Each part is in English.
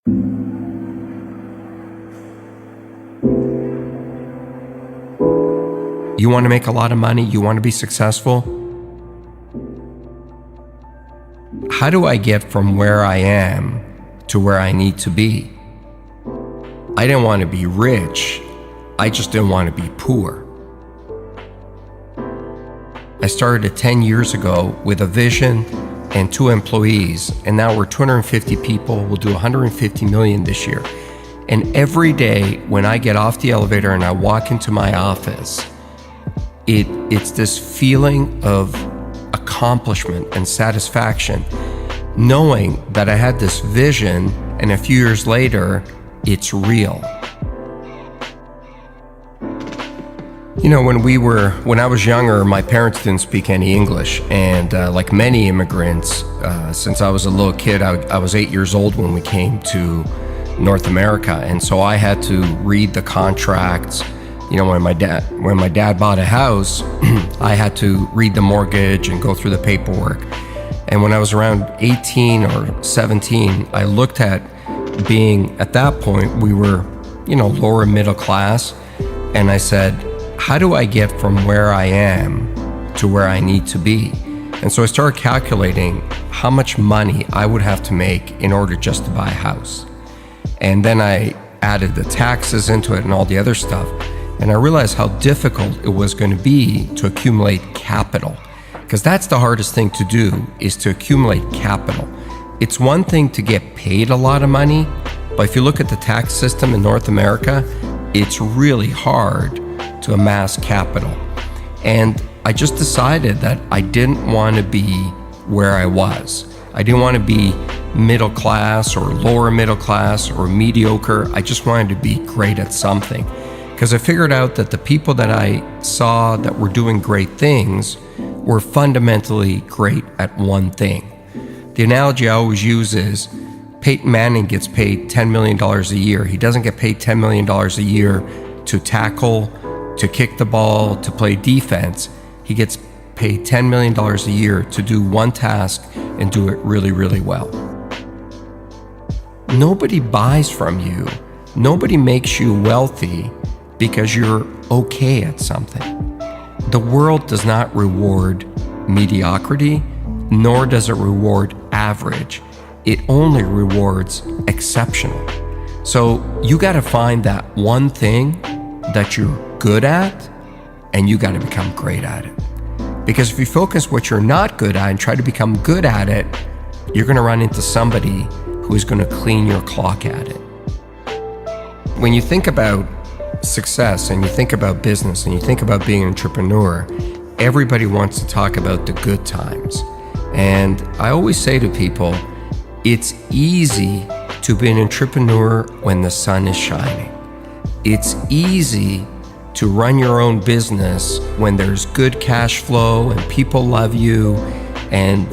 You want to make a lot of money? You want to be successful? How do I get from where I am to where I need to be? I didn't want to be rich. I just didn't want to be poor. I started 10 years ago with a vision and 2 employees, and now we're 250 people. We'll do 150 million this year. And every day when I get off the elevator and I walk into my office, it's this feeling of accomplishment and satisfaction, knowing that I had this vision and a few years later, it's real. You know, when I was younger, my parents didn't speak any English, and like many immigrants, since I was a little kid, I was 8 years old when we came to North America, and so I had to read the contracts. You know, when my dad bought a house, I had to read the mortgage and go through the paperwork. And when I was around 18 or 17, I looked at being, at that point, we were, lower middle class, and I said, how do I get from where I am to where I need to be? And so I started calculating how much money I would have to make in order just to buy a house. And then I added the taxes into it and all the other stuff. And I realized how difficult it was going to be to accumulate capital, because that's the hardest thing to do, is to accumulate capital. It's one thing to get paid a lot of money, but if you look at the tax system in North America, it's really hard to amass capital. And I just decided that I didn't want to be where I was. I didn't want to be middle class or lower middle class or mediocre. I just wanted to be great at something. Because I figured out that the people that I saw that were doing great things were fundamentally great at one thing. The analogy I always use is Peyton Manning gets paid $10 million a year. He doesn't get paid $10 million a year to tackle, to kick the ball, to play defense. He gets paid $10 million a year to do one task and do it really, really well. Nobody buys from you. Nobody makes you wealthy because you're okay at something. The world does not reward mediocrity, nor does it reward average. It only rewards exceptional. So you got to find that one thing that you're good at, and you got to become great at it. Because if you focus what you're not good at and try to become good at it, you're going to run into somebody who is going to clean your clock at it. When you think about success and you think about business and you think about being an entrepreneur, everybody wants to talk about the good times. And I always say to people, it's easy to be an entrepreneur when the sun is shining. It's easy to run your own business when there's good cash flow and people love you and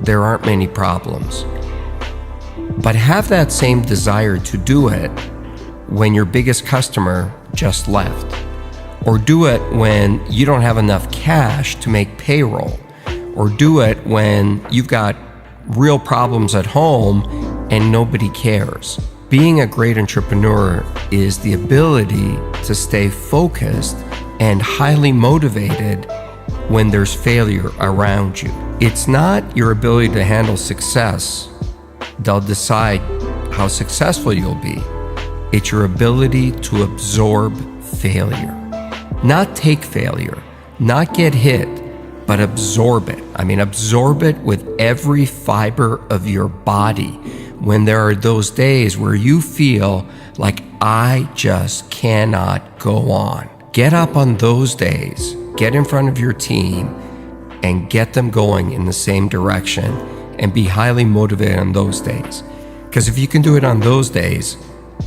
there aren't many problems. But have that same desire to do it when your biggest customer just left, or do it when you don't have enough cash to make payroll, or do it when you've got real problems at home and nobody cares. Being a great entrepreneur is the ability to stay focused and highly motivated when there's failure around you. It's not your ability to handle success that'll decide how successful you'll be. It's your ability to absorb failure. Not take failure, not get hit, but absorb it. I mean, absorb it with every fiber of your body. When there are those days where you feel like, I just cannot go on. Get up on those days, get in front of your team, and get them going in the same direction, and be highly motivated on those days. Because if you can do it on those days,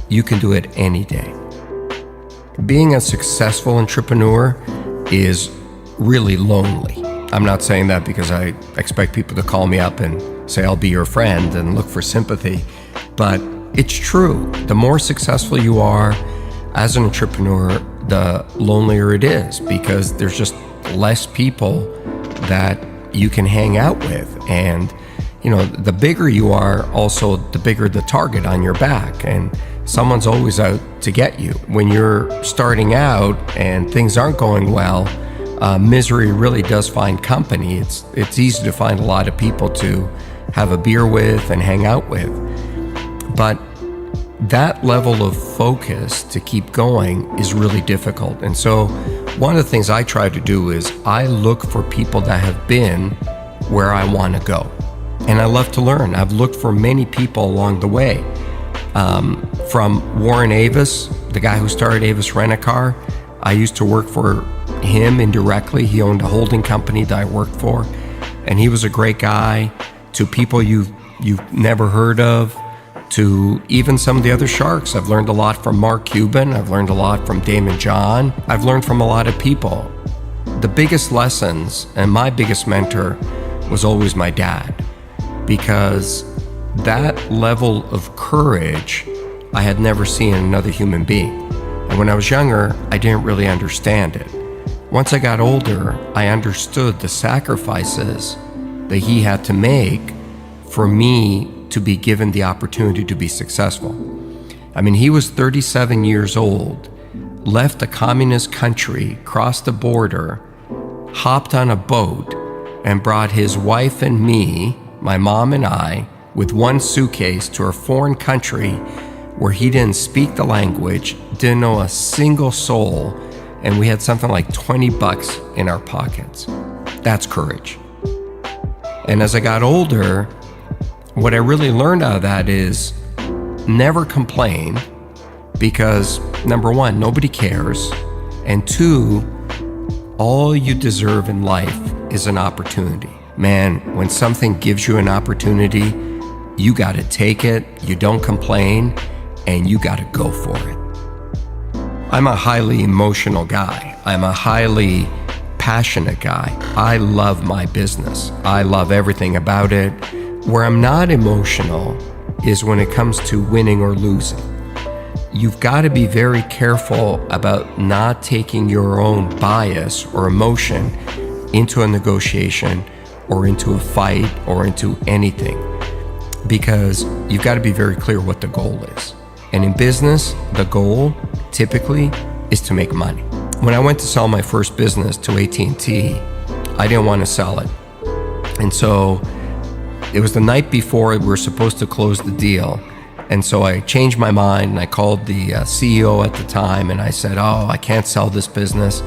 you can do it any day. Being a successful entrepreneur is really lonely. I'm not saying that because I expect people to call me up and say, I'll be your friend and look for sympathy. But it's true. The more successful you are as an entrepreneur, the lonelier it is, because there's just less people that you can hang out with. And the bigger you are, also the bigger the target on your back, and someone's always out to get you. When you're starting out and things aren't going well, misery really does find company. It's easy to find a lot of people to have a beer with and hang out with. But that level of focus to keep going is really difficult. And so one of the things I try to do is I look for people that have been where I want to go. And I love to learn. I've looked for many people along the way. From Warren Avis, the guy who started Avis Rent-A-Car, I used to work for him indirectly. He owned a holding company that I worked for, and he was a great guy. To people you've never heard of, to even some of the other sharks. I've learned a lot from Mark Cuban. I've learned a lot from Damon John. I've learned from a lot of people. The biggest lessons, and my biggest mentor, was always my dad, because that level of courage I had never seen in another human being. And when I was younger, I didn't really understand it. Once I got older, I understood the sacrifices that he had to make for me to be given the opportunity to be successful. I mean, he was 37 years old, left a communist country, crossed the border, hopped on a boat, and brought his wife and me, my mom and I, with one suitcase to a foreign country where he didn't speak the language, didn't know a single soul, and we had something like $20 in our pockets. That's courage. And as I got older, what I really learned out of that is never complain, because number one, nobody cares, and two, all you deserve in life is an opportunity. Man, when something gives you an opportunity, you got to take it, you don't complain, and you got to go for it. I'm a highly emotional guy. I'm a highly passionate guy. I love my business. I love everything about it. Where I'm not emotional is when it comes to winning or losing. You've got to be very careful about not taking your own bias or emotion into a negotiation or into a fight or into anything, because you've got to be very clear what the goal is. And in business, the goal typically is to make money. When I went to sell my first business to AT&T, I didn't want to sell it. And so it was the night before we were supposed to close the deal. And so I changed my mind and I called the CEO at the time and I said, "Oh, I can't sell this business."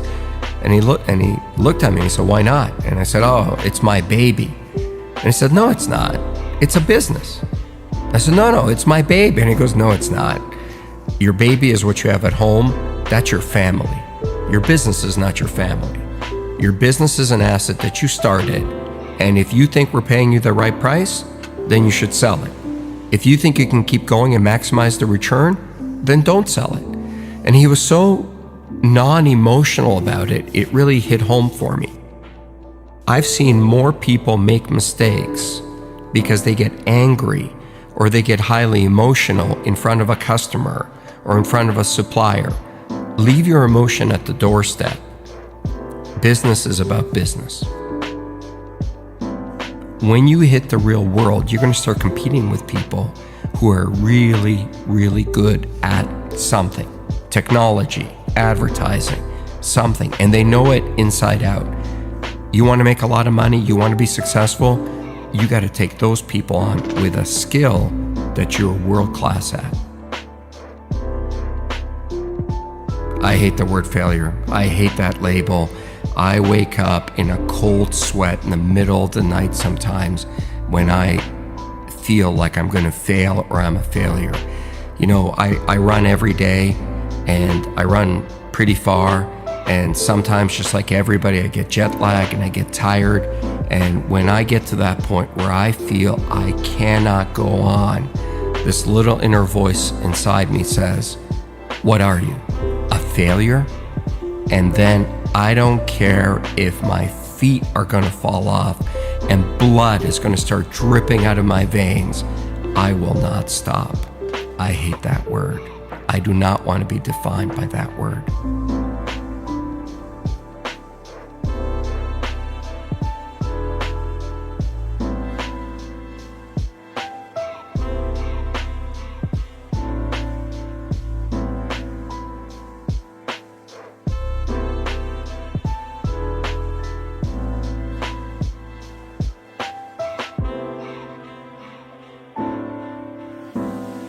And he looked at me and he said, "Why not?" And I said, "Oh, it's my baby." And he said, "No, it's not. It's a business." I said, No, it's my baby." And he goes, "No, it's not. Your baby is what you have at home. That's your family. Your business is not your family. Your business is an asset that you started. And if you think we're paying you the right price, then you should sell it. If you think you can keep going and maximize the return, then don't sell it." And he was so non-emotional about it, it really hit home for me. I've seen more people make mistakes because they get angry or they get highly emotional in front of a customer or in front of a supplier. Leave your emotion at the doorstep. Business is about business. When you hit the real world, you're going to start competing with people who are really, really good at something. Technology, advertising, something, and they know it inside out. You want to make a lot of money, you want to be successful, you got to take those people on with a skill that you're world class at. I hate the word failure. I hate that label. I wake up in a cold sweat in the middle of the night sometimes when I feel like I'm going to fail or I'm a failure. I run every day and I run pretty far, and sometimes, just like everybody, I get jet lag and I get tired. And when I get to that point where I feel I cannot go on, this little inner voice inside me says, "What are you, a failure?" And then I don't care if my feet are going to fall off and blood is going to start dripping out of my veins. I will not stop. I hate that word. I do not want to be defined by that word.